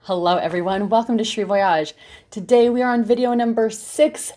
Hello everyone, welcome to Shri Voyage. Today we are on video number 6,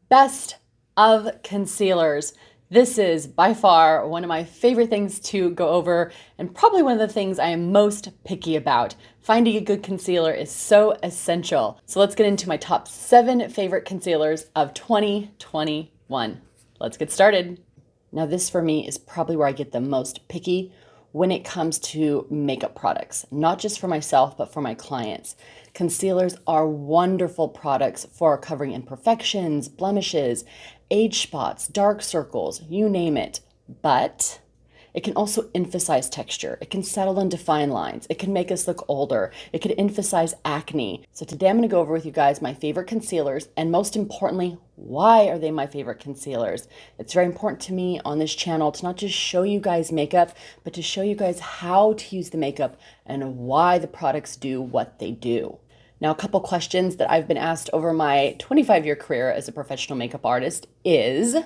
Best of Concealers. This is by far one of my favorite things to go over and probably one of the things I am most picky about. Finding a good concealer is so essential. So let's get into my top 7 favorite concealers of 2021. Let's get started. Now this for me is probably where I get the most picky when it comes to makeup products, not just for myself, but for my clients. Concealers are wonderful products for covering imperfections, blemishes, age spots, dark circles, you name it. But it can also emphasize texture. It can settle and define lines. It can make us look older. It could emphasize acne. So today I'm going to go over with you guys my favorite concealers, and most importantly, why are they my favorite concealers? It's very important to me on this channel to not just show you guys makeup, but to show you guys how to use the makeup and why the products do what they do. Now, a couple questions that I've been asked over my 25-year career as a professional makeup artist is,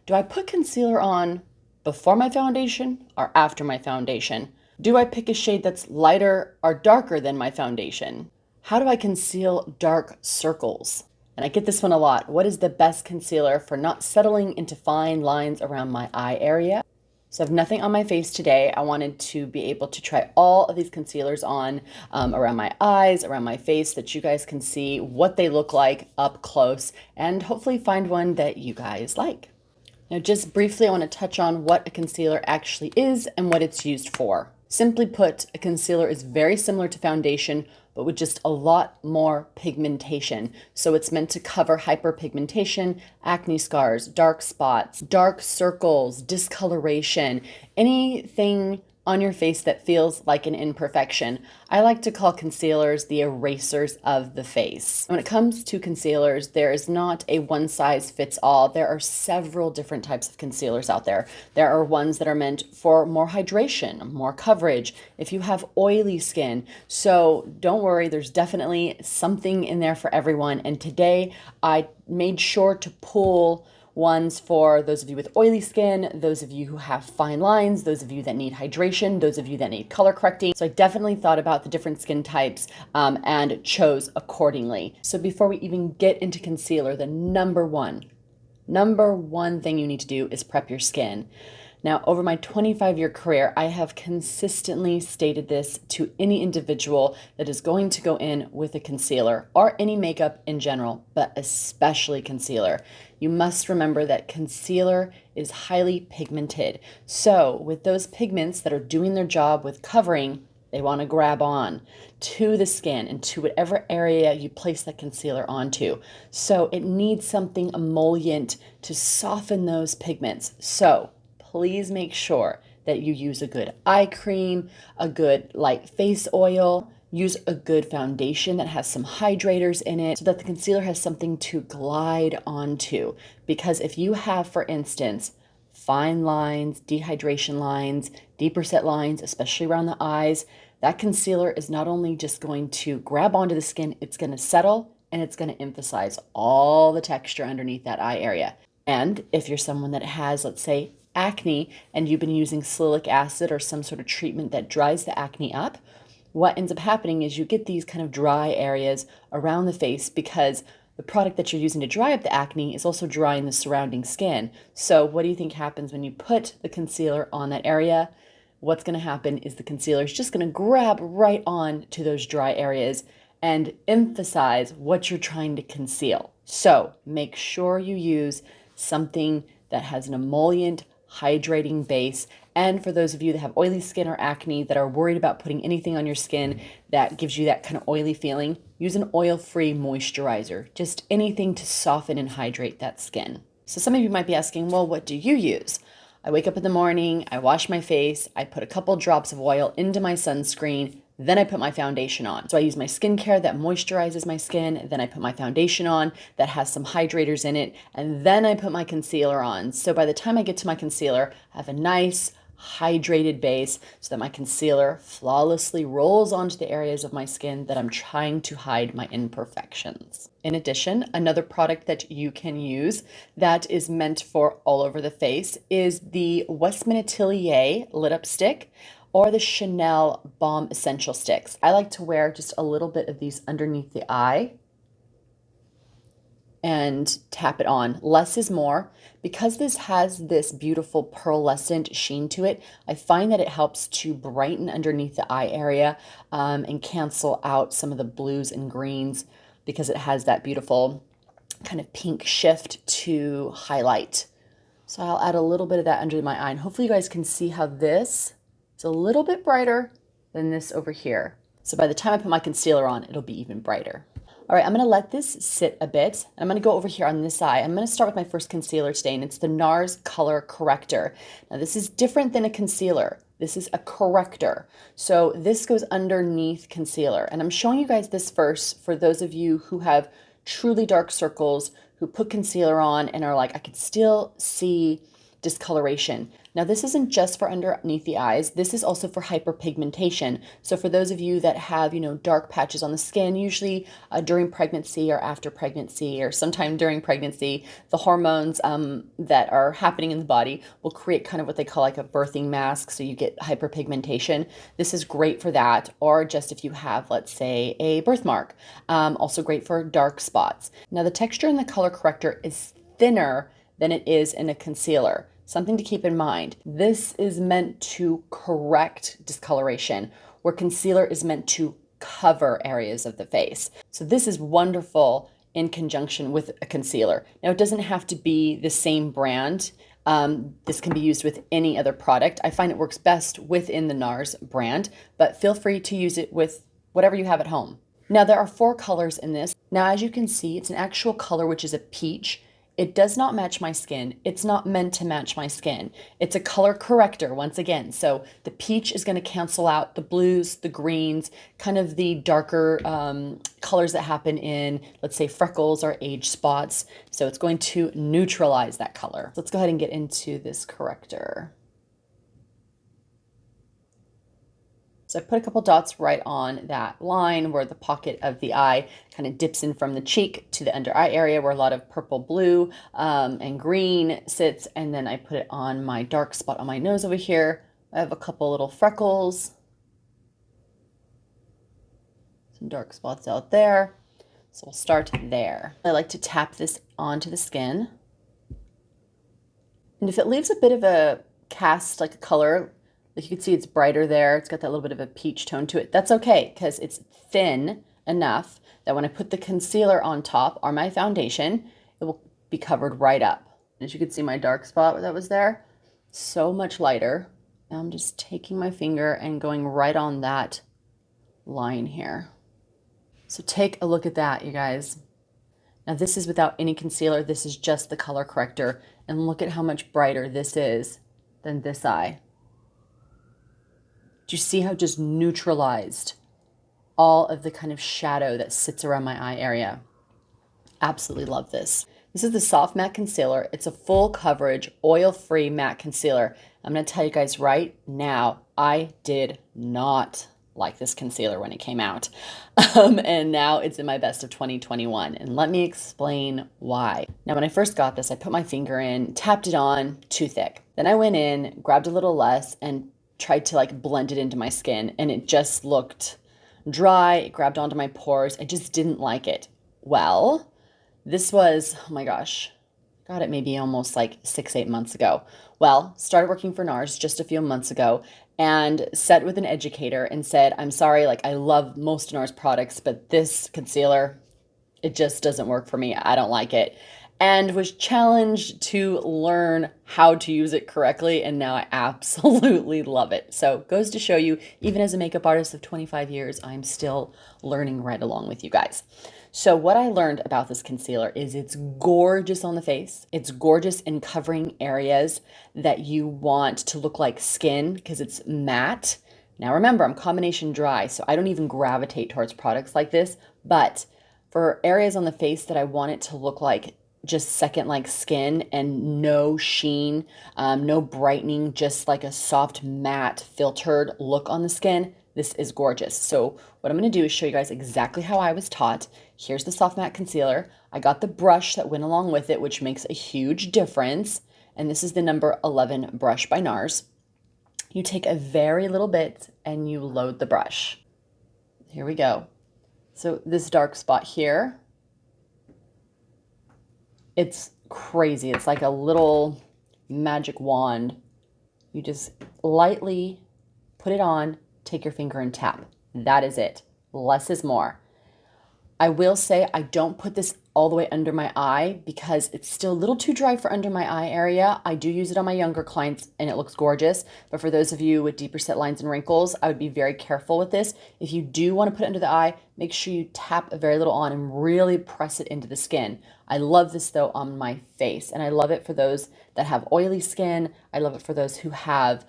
do I put concealer on before my foundation or after my foundation? Do I pick a shade that's lighter or darker than my foundation? How do I conceal dark circles? And I get this one a lot. What is the best concealer for not settling into fine lines around my eye area? So I have nothing on my face today. I wanted to be able to try all of these concealers on around my eyes, around my face, that you guys can see what they look like up close and hopefully find one that you guys like. Now, just briefly, I want to touch on what a concealer actually is and what it's used for. Simply put, a concealer is very similar to foundation, but with just a lot more pigmentation. So it's meant to cover hyperpigmentation, acne scars, dark spots, dark circles, discoloration, anything on your face that feels like an imperfection. I like to call concealers the erasers of the face. When it comes to concealers, there is not a one size fits all. There are several different types of concealers out there. There are ones that are meant for more hydration, more coverage, if you have oily skin. So don't worry, there's definitely something in there for everyone. And today I made sure to pull ones for those of you with oily skin, those of you who have fine lines, those of you that need hydration, those of you that need color correcting. So I definitely thought about the different skin types and chose accordingly. So before we even get into concealer, the number one thing you need to do is prep your skin. Now, over my 25-year career, I have consistently stated this to any individual that is going to go in with a concealer or any makeup in general, but especially concealer. You must remember that concealer is highly pigmented. So with those pigments that are doing their job with covering, they want to grab on to the skin and to whatever area you place that concealer onto. So it needs something emollient to soften those pigments. So please make sure that you use a good eye cream, a good light face oil, use a good foundation that has some hydrators in it so that the concealer has something to glide onto. Because if you have, for instance, fine lines, dehydration lines, deeper set lines, especially around the eyes, that concealer is not only just going to grab onto the skin, it's going to settle and it's going to emphasize all the texture underneath that eye area. And if you're someone that has, let's say, acne and you've been using salicylic acid or some sort of treatment that dries the acne up, what ends up happening is you get these kind of dry areas around the face because the product that you're using to dry up the acne is also drying the surrounding skin. So what do you think happens when you put the concealer on that area? What's going to happen is the concealer is just going to grab right on to those dry areas and emphasize what you're trying to conceal. So make sure you use something that has an emollient, hydrating base. And for those of you that have oily skin or acne that are worried about putting anything on your skin that gives you that kind of oily feeling, use an oil-free moisturizer, just anything to soften and hydrate that skin. So some of you might be asking, well, what do you use? I wake up in the morning, I wash my face, I put a couple drops of oil into my sunscreen, then I put my foundation on. So I use my skincare that moisturizes my skin, then I put my foundation on that has some hydrators in it, and then I put my concealer on. So by the time I get to my concealer, I have a nice hydrated base so that my concealer flawlessly rolls onto the areas of my skin that I'm trying to hide my imperfections. In addition, another product that you can use that is meant for all over the face is the WESTMAN ATELIER Lit Up Stick, or the Chanel Balm Essential Sticks. I like to wear just a little bit of these underneath the eye and tap it on. Less is more. Because this has this beautiful pearlescent sheen to it, I find that it helps to brighten underneath the eye area and cancel out some of the blues and greens because it has that beautiful kind of pink shift to highlight. So I'll add a little bit of that under my eye, and hopefully you guys can see how this is a little bit brighter than this over here. So by the time I put my concealer on, it'll be even brighter. All right, I'm gonna let this sit a bit. I'm gonna go over here on this eye. I'm gonna start with my first concealer stain. It's the NARS Color Corrector. Now this is different than a concealer. This is a corrector. So this goes underneath concealer. And I'm showing you guys this first for those of you who have truly dark circles, who put concealer on and are like, I could still see discoloration. Now this isn't just for underneath the eyes, this is also for hyperpigmentation. So for those of you that have, dark patches on the skin, usually during pregnancy or after pregnancy or sometime during pregnancy, the hormones that are happening in the body will create kind of what they call like a birthing mask, so you get hyperpigmentation. This is great for that, or just if you have, let's say, a birthmark. Also great for dark spots. Now the texture in the color corrector is thinner than it is in a concealer. Something to keep in mind. This is meant to correct discoloration, where concealer is meant to cover areas of the face. So this is wonderful in conjunction with a concealer. Now it doesn't have to be the same brand. This can be used with any other product. I find it works best within the NARS brand, but feel free to use it with whatever you have at home. Now there are 4 colors in this. Now as you can see, it's an actual color, which is a peach. It does not match my skin. It's not meant to match my skin. It's a color corrector once again. So the peach is going to cancel out the blues, the greens, kind of the darker colors that happen in, let's say, freckles or age spots. So it's going to neutralize that color. Let's go ahead and get into this corrector. So I put a couple dots right on that line where the pocket of the eye kind of dips in from the cheek to the under eye area where a lot of purple, blue, and green sits. And then I put it on my dark spot on my nose over here. I have a couple little freckles, some dark spots out there. So we'll start there. I like to tap this onto the skin. And if it leaves a bit of a cast, like a color, like you can see it's brighter there, it's got that little bit of a peach tone to it. That's okay, because it's thin enough that when I put the concealer on top or my foundation, it will be covered right up. As you can see, my dark spot that was there, so much lighter. Now I'm just taking my finger and going right on that line here. So take a look at that, you guys. Now this is without any concealer, this is just the color corrector, and look at how much brighter this is than this eye. Do you see how just neutralized all of the kind of shadow that sits around my eye area? Absolutely love this. This is the Soft Matte Concealer. It's a full coverage, oil-free matte concealer. I'm gonna tell you guys right now, I did not like this concealer when it came out. And now it's in my best of 2021. And let me explain why. Now, when I first got this, I put my finger in, tapped it on, too thick. Then I went in, grabbed a little less, and tried to like blend it into my skin, and it just looked dry. It grabbed onto my pores. I just didn't like it. Well, this was, oh my gosh, got it maybe almost like 6-8 months ago. Well, started working for NARS just a few months ago and sat with an educator and said, I'm sorry, like I love most NARS products, but this concealer, it just doesn't work for me. I don't like it. And was challenged to learn how to use it correctly, and now I absolutely love it. So goes to show you, even as a makeup artist of 25 years, I'm still learning right along with you guys. So what I learned about this concealer is it's gorgeous on the face. It's gorgeous in covering areas that you want to look like skin because it's matte. Now remember, I'm combination dry, so I don't even gravitate towards products like this, but for areas on the face that I want it to look like just second like skin and no sheen, no brightening, just like a soft matte filtered look on the skin, this is gorgeous. So what I'm going to do is show you guys exactly how I was taught. Here's the soft matte concealer. I got the brush that went along with it, which makes a huge difference. And this is the number 11 brush by NARS. you take a very little bit and you load the brush. Here we go. So this dark spot here, it's crazy. It's like a little magic wand. You just lightly put it on, take your finger and tap. That is it. Less is more. I will say I don't put this all the way under my eye because it's still a little too dry for under my eye area. I do use it on my younger clients and it looks gorgeous. But for those of you with deeper set lines and wrinkles, I would be very careful with this. If you do want to put it under the eye, make sure you tap a very little on and really press it into the skin. I love this though on my face, and I love it for those that have oily skin. I love it for those who have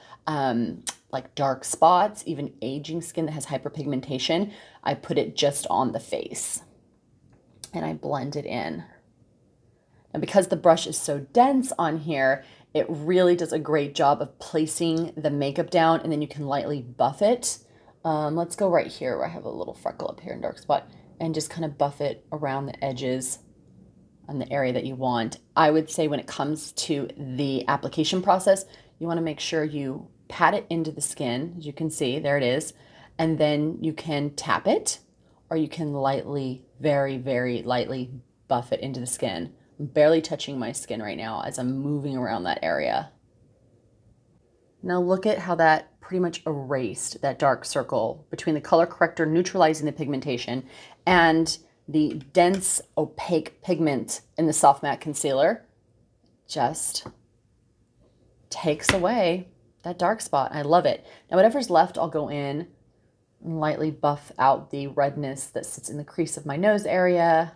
like dark spots, even aging skin that has hyperpigmentation. I put it just on the face and I blend it in. And because the brush is so dense on here, it really does a great job of placing the makeup down, and then you can lightly buff it. Let's go right here where I have a little freckle up here in dark spot and just kind of buff it around the edges on the area that you want. I would say when it comes to the application process, you want to make sure you pat it into the skin. As you can see, there it is. And then you can tap it, or you can lightly, very, very lightly buff it into the skin. I'm barely touching my skin right now as I'm moving around that area. Now look at how that pretty much erased that dark circle between the color corrector neutralizing the pigmentation and the dense opaque pigment in the soft matte concealer. Just takes away that dark spot. I love it. Now whatever's left, I'll go in and lightly buff out the redness that sits in the crease of my nose area.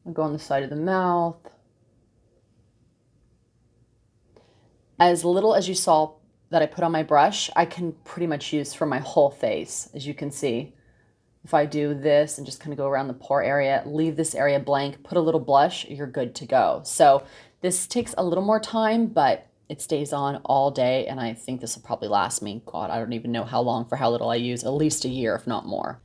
I'll go on the side of the mouth. As little as you saw that I put on my brush, I can pretty much use for my whole face. As you can see, if I do this and just kind of go around the pore area, leave this area blank, put a little blush, you're good to go. So this takes a little more time, but it stays on all day, and I think this will probably last me, God, I don't even know how long for how little I use, at least a year, if not more.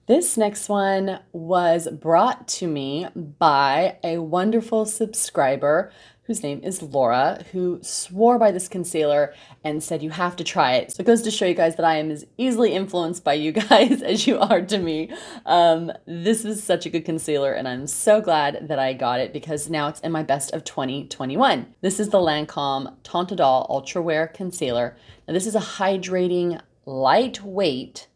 This next one was brought to me by a wonderful subscriber whose name is Laura, who swore by this concealer and said you have to try it. So it goes to show you guys that I am as easily influenced by you guys as you are to me. This is such a good concealer, and I'm so glad that I got it because now it's in my best of 2021. This is the Lancome Tontadol Ultra Wear Concealer. Now this is a hydrating, lightweight,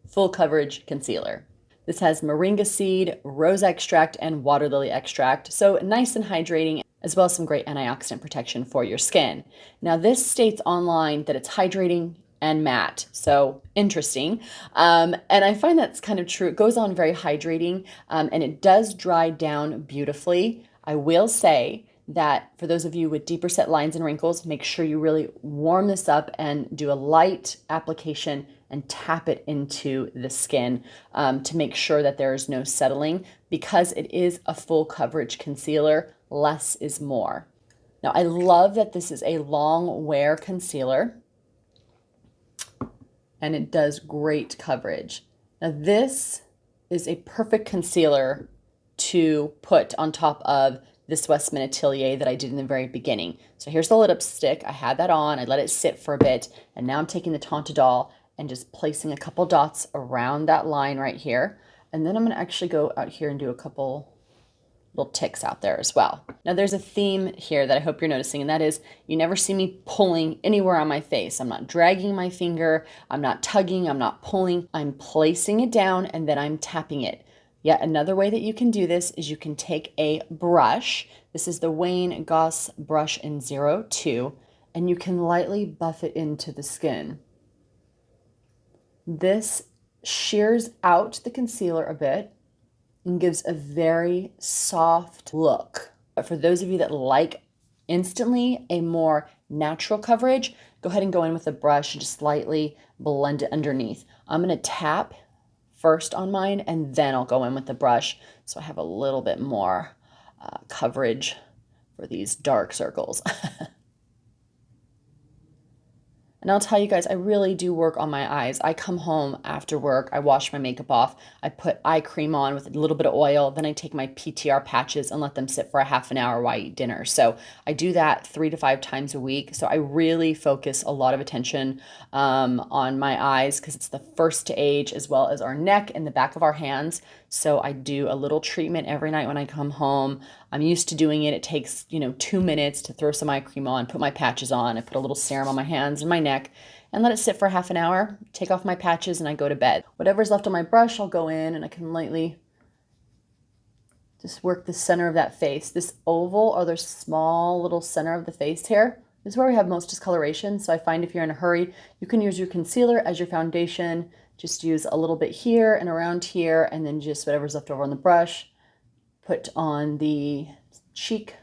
full coverage concealer. This has moringa seed, rose extract, and water lily extract, so nice and hydrating, as well as some great antioxidant protection for your skin. Now this states online that it's hydrating and matte, so interesting. And I find that's kind of true. It goes on very hydrating, and it does dry down beautifully. I will say that for those of you with deeper set lines and wrinkles, make sure you really warm this up and do a light application and tap it into the skin to make sure that there is no settling. Because it is a full coverage concealer, less is more. Now I love that this is a long wear concealer and it does great coverage. Now this is a perfect concealer to put on top of this WESTMAN Atelier that I did in the very beginning. So here's the lipstick. I had that on, I let it sit for a bit, and now I'm taking the Tontadol and just placing a couple dots around that line right here. And then I'm gonna actually go out here and do a couple little ticks out there as well. Now there's a theme here that I hope you're noticing, and that is you never see me pulling anywhere on my face. I'm not dragging my finger, I'm not tugging, I'm not pulling. I'm placing it down and then I'm tapping it. Yet another way that you can do this is you can take a brush. This is the Wayne GOSS brush in 02, and you can lightly buff it into the skin. This shears out the concealer a bit and gives a very soft look. But for those of you that like instantly a more natural coverage, go ahead and go in with a brush and just lightly blend it underneath. I'm gonna tap first on mine and then I'll go in with the brush so I have a little bit more coverage for these dark circles. And I'll tell you guys, I really do work on my eyes. I come home after work, I wash my makeup off, I put eye cream on with a little bit of oil, then I take my PTR patches and let them sit for a half an hour while I eat dinner. So I do that 3 to 5 times a week. So I really focus a lot of attention on my eyes because it's the first to age, as well as our neck and the back of our hands. So I do a little treatment every night when I come home. I'm used to doing it. It takes, 2 minutes to throw some eye cream on, put my patches on. I put a little serum on my hands and my neck and let it sit for half an hour, take off my patches, and I go to bed. Whatever's left on my brush, I'll go in and I can lightly just work the center of that face. This oval, or the small little center of the face here, is where we have most discoloration. So I find if you're in a hurry, you can use your concealer as your foundation. Just use a little bit here and around here, and then just whatever's left over on the brush, put on the cheek,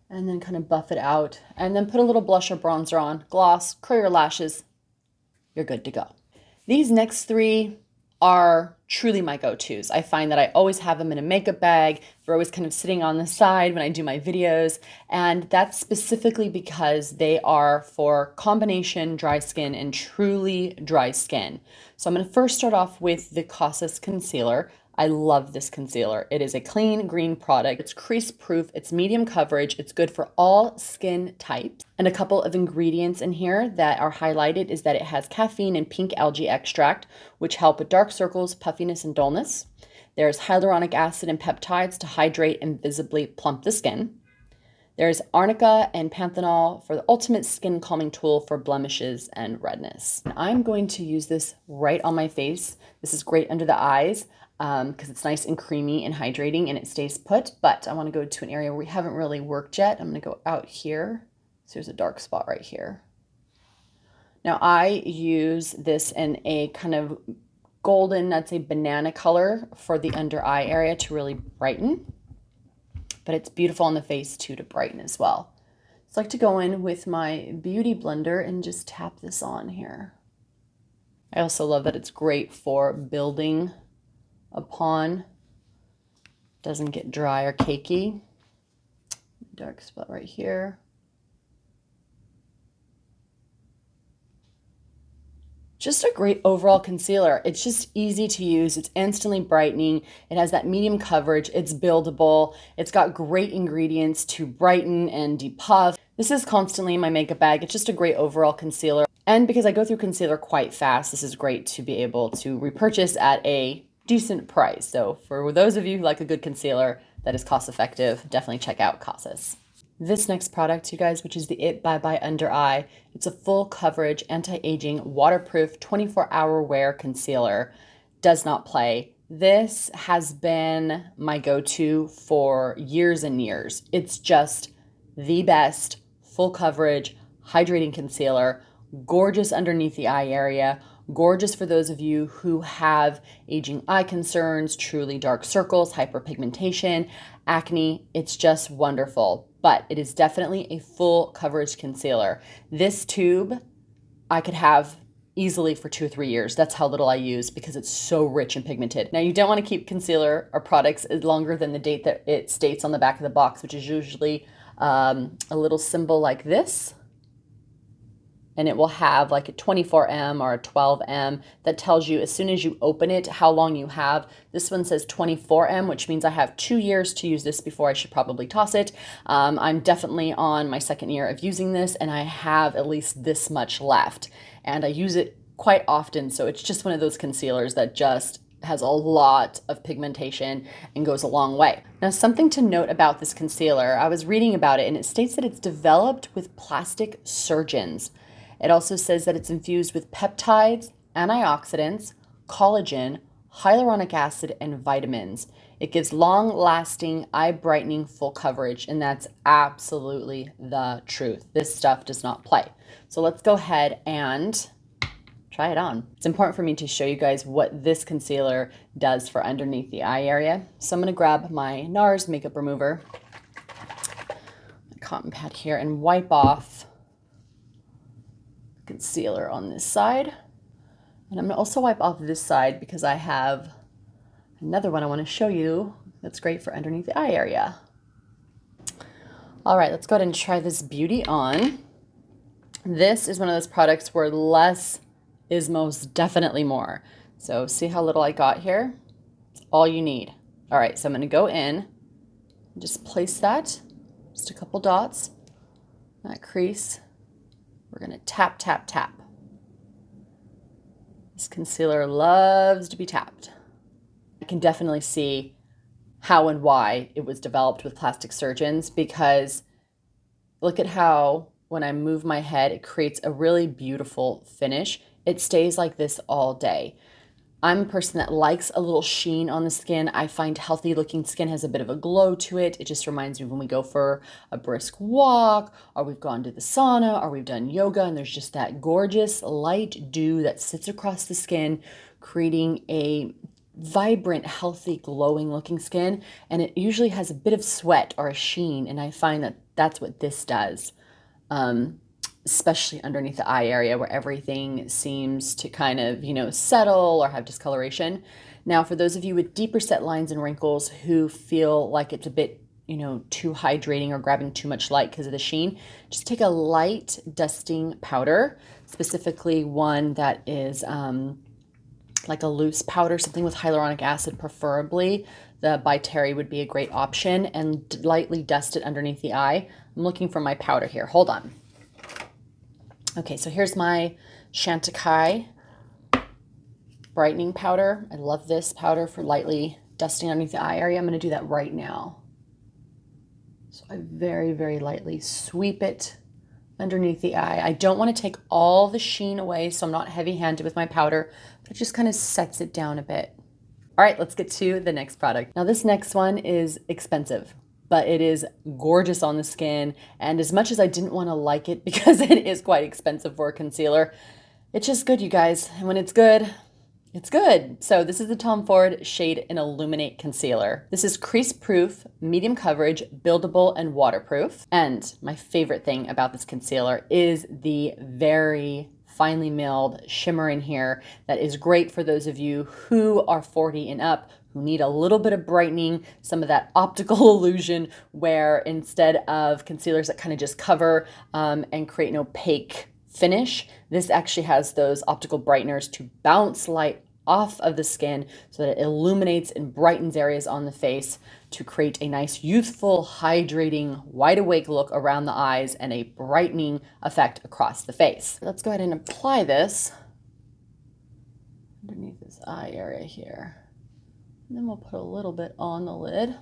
and then kind of buff it out, and then put a little blush or bronzer on, gloss, curl your lashes, you're good to go. These next 3 are truly my go-tos. I find that I always have them in a makeup bag. They're always kind of sitting on the side when I do my videos, and that's specifically because they are for combination dry skin and truly dry skin. So I'm going to first start off with the GOSS concealer. I love this concealer. It is a clean green product. It's crease proof, it's medium coverage, it's good for all skin types. And a couple of ingredients in here that are highlighted is that it has caffeine and pink algae extract, which help with dark circles, puffiness, and dullness. There's hyaluronic acid and peptides to hydrate and visibly plump the skin. There's arnica and panthenol for the ultimate skin calming tool for blemishes and redness. And I'm going to use this right on my face. This is great under the eyes because it's nice and creamy and hydrating and it stays put, but I want to go to an area where we haven't really worked yet. I'm going to go out here. So there's a dark spot right here. Now I use this in a kind of golden, I'd say banana color for the under eye area to really brighten, but it's beautiful on the face too to brighten as well. So I like to go in with my beauty blender and just tap this on here. I also love that it's great for building upon, doesn't get dry or cakey. Dark spot right here. Just a great overall concealer. It's just easy to use. It's instantly brightening. It has that medium coverage. It's buildable. It's got great ingredients to brighten and depuff. This is constantly in my makeup bag. It's just a great overall concealer. And because I go through concealer quite fast, this is great to be able to repurchase at a decent price. So for those of you who like a good concealer that is cost effective, definitely check out GOSS. This next product, you guys, which is the It Bye Bye Under Eye. It's a full coverage, anti-aging, waterproof, 24-hour wear concealer. Does not play. This has been my go-to for years and years. It's just the best full coverage, hydrating concealer, gorgeous underneath the eye area, gorgeous for those of you who have aging eye concerns, truly dark circles, hyperpigmentation, acne. It's just wonderful, but it is definitely a full coverage concealer. This tube I could have easily for 2 or 3 years. That's how little I use because it's so rich and pigmented. Now you don't want to keep concealer or products longer than the date that it states on the back of the box, which is usually a little symbol like this. And it will have like a 24M or a 12M that tells you as soon as you open it how long you have. This one says 24M, which means I have 2 years to use this before I should probably toss it. I'm definitely on my 2nd year of using this and I have at least this much left. And I use it quite often, so it's just one of those concealers that just has a lot of pigmentation and goes a long way. Now, something to note about this concealer, I was reading about it and it states that it's developed with plastic surgeons. It also says that it's infused with peptides, antioxidants, collagen, hyaluronic acid, and vitamins. It gives long-lasting, eye-brightening full coverage, and that's absolutely the truth. This stuff does not play. So let's go ahead and try it on. It's important for me to show you guys what this concealer does for underneath the eye area. So I'm going to grab my NARS makeup remover, my cotton pad here, and wipe off concealer on this side. And I'm going to also wipe off this side because I have another one I want to show you that's great for underneath the eye area. All right, let's go ahead and try this beauty on. This is one of those products where less is most definitely more. So see how little I got here? It's all you need. All right, so I'm gonna go in and just place that, just a couple dots, that crease. We're gonna tap, tap, tap. This concealer loves to be tapped. I can definitely see how and why it was developed with plastic surgeons, because look at how when I move my head, it creates a really beautiful finish. It stays like this all day. I'm a person that likes a little sheen on the skin. I find healthy looking skin has a bit of a glow to it. It just reminds me when we go for a brisk walk, or we've gone to the sauna, or we've done yoga, and there's just that gorgeous light dew that sits across the skin, creating a vibrant, healthy, glowing looking skin. And it usually has a bit of sweat or a sheen, and I find that that's what this does. Especially underneath the eye area where everything seems to kind of, settle or have discoloration. Now, for those of you with deeper set lines and wrinkles who feel like it's a bit, too hydrating or grabbing too much light because of the sheen, just take a light dusting powder, specifically one that is like a loose powder, something with hyaluronic acid preferably. The by Terry would be a great option, and lightly dust it underneath the eye. I'm looking for my powder here. Hold on. Okay, so here's my Chantecaille brightening powder. I love this powder for lightly dusting underneath the eye area. I'm going to do that right now. So I very, very lightly sweep it underneath the eye. I don't want to take all the sheen away, so I'm not heavy-handed with my powder, but it just kind of sets it down a bit. All right, let's get to the next product. Now, this next one is expensive, but it is gorgeous on the skin. And as much as I didn't want to like it because it is quite expensive for a concealer, it's just good, you guys. And when it's good, it's good. So this is the Tom Ford shade in Illuminate Concealer. This is crease proof, medium coverage, buildable, and waterproof. And my favorite thing about this concealer is the very finely milled shimmer in here that is great for those of you who are 40 and up, who need a little bit of brightening, some of that optical illusion where instead of concealers that kind of just cover and create an opaque finish, this actually has those optical brighteners to bounce light off of the skin so that it illuminates and brightens areas on the face to create a nice youthful, hydrating, wide awake look around the eyes and a brightening effect across the face. Let's go ahead and apply this underneath this eye area here. And then we'll put a little bit on the lid.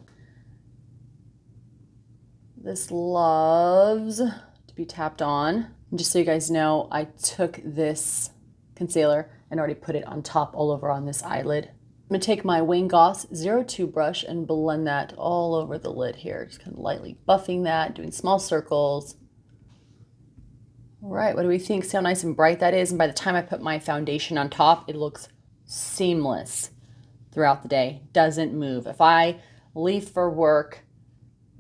This loves to be tapped on. And just so you guys know, I took this concealer and already put it on top all over on this eyelid. I'm gonna take my Wayne Goss 02 brush and blend that all over the lid here. Just kind of lightly buffing that, doing small circles. All right, what do we think? See how nice and bright that is? And by the time I put my foundation on top, it looks seamless throughout the day. Doesn't move. If I leave for work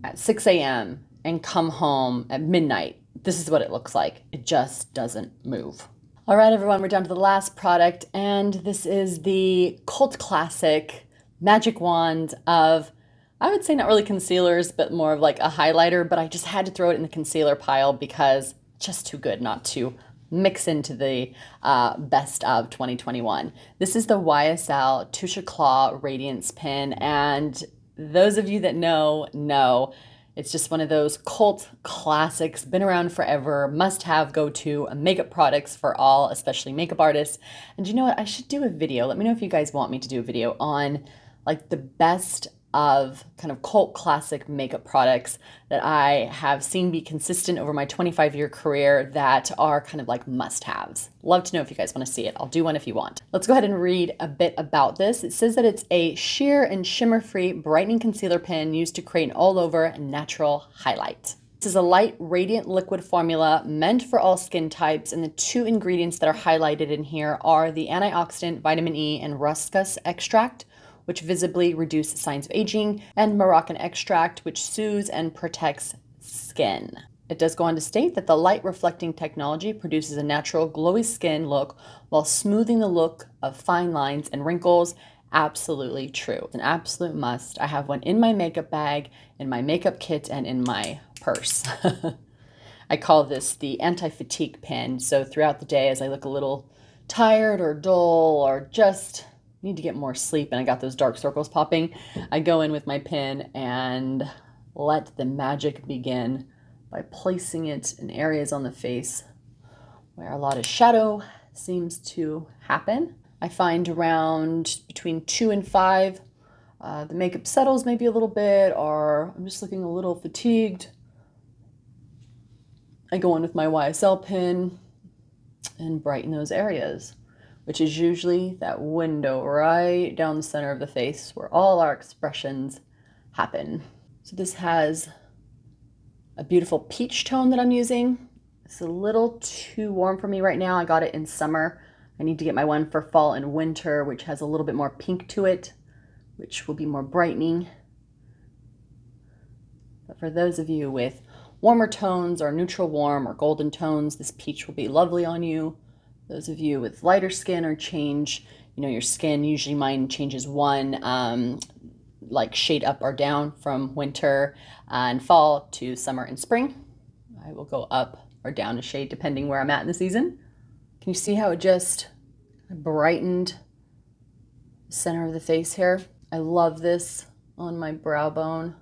at 6 a.m. and come home at midnight, this is what it looks like. It just doesn't move. All right, everyone, we're down to the last product, and this is the cult classic magic wand of, I would say not really concealers, but more of like a highlighter, but I just had to throw it in the concealer pile because it's just too good not to mix into the best of 2021. This is the YSL Touche Éclat Radiance Pen, and those of you that know, it's just one of those cult classics, been around forever, must-have go-to makeup products for all, especially makeup artists. And you know what? I should do a video. Let me know if you guys want me to do a video on like the best of kind of cult classic makeup products that I have seen be consistent over my 25-year career that are kind of like must-haves. Love to know if you guys want to see it. I'll do one if you want. Let's go ahead and read a bit about this. It says that it's a sheer and shimmer-free brightening concealer pen used to create an all-over natural highlight. This is a light, radiant liquid formula meant for all skin types, and the two ingredients that are highlighted in here are the antioxidant vitamin E and ruscus extract, which visibly reduce signs of aging, and Moroccan extract, which soothes and protects skin. It does go on to state that the light reflecting technology produces a natural glowy skin look while smoothing the look of fine lines and wrinkles. Absolutely true. It's an absolute must. I have one in my makeup bag, in my makeup kit, and in my purse. I call this the anti-fatigue pen. So throughout the day, as I look a little tired or dull or just need to get more sleep and I got those dark circles popping, I go in with my pen and let the magic begin by placing it in areas on the face where a lot of shadow seems to happen. I find around between 2 and 5, the makeup settles maybe a little bit, or I'm just looking a little fatigued. I go in with my YSL pen and brighten those areas, which is usually that window right down the center of the face where all our expressions happen. So this has a beautiful peach tone that I'm using. It's a little too warm for me right now. I got it in summer. I need to get my one for fall and winter, which has a little bit more pink to it, which will be more brightening. But for those of you with warmer tones or neutral warm or golden tones, this peach will be lovely on you. Those of you with lighter skin or change, your skin, usually mine changes one like shade up or down from winter and fall to summer and spring. I will go up or down a shade depending where I'm at in the season. Can you see how it just brightened the center of the face here? I love this on my brow bone.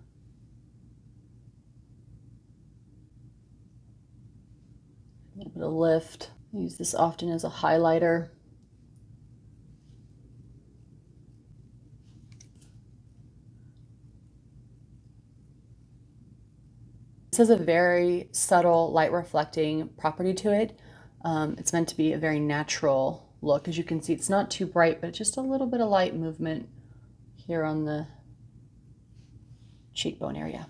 A little bit of lift. I use this often as a highlighter. This has a very subtle light reflecting property to it. It's meant to be a very natural look. As you can see, it's not too bright, but just a little bit of light movement here on the cheekbone area.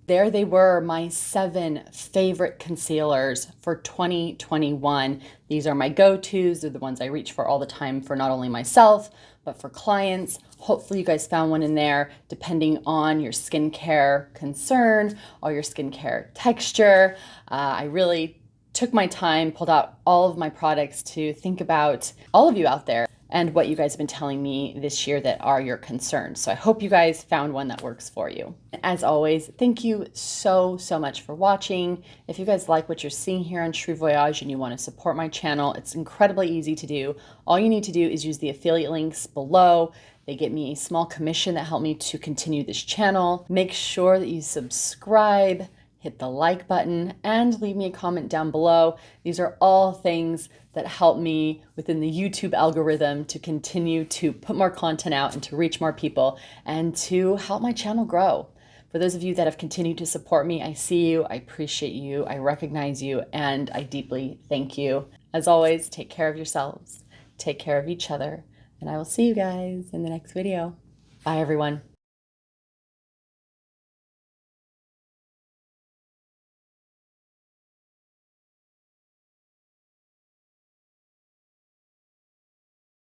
There they were, my 7 favorite concealers for 2021. These are my go-tos. They're the ones I reach for all the time for not only myself, but for clients. Hopefully you guys found one in there, depending on your skincare concern or your skincare texture. I really took my time, pulled out all of my products to think about all of you out there and what you guys have been telling me this year that are your concerns. So I hope you guys found one that works for you. As always, thank you so much for watching. If you guys like what you're seeing here on Cherie Voyage and you want to support my channel, it's incredibly easy to do. All you need to do is use the affiliate links below. They get me a small commission that help me to continue this channel. Make sure that you subscribe, hit the like button, and leave me a comment down below. These are all things that help me within the YouTube algorithm to continue to put more content out and to reach more people and to help my channel grow. For those of you that have continued to support me, I see you, I appreciate you, I recognize you, and I deeply thank you. As always, take care of yourselves, take care of each other, and I will see you guys in the next video. Bye, everyone.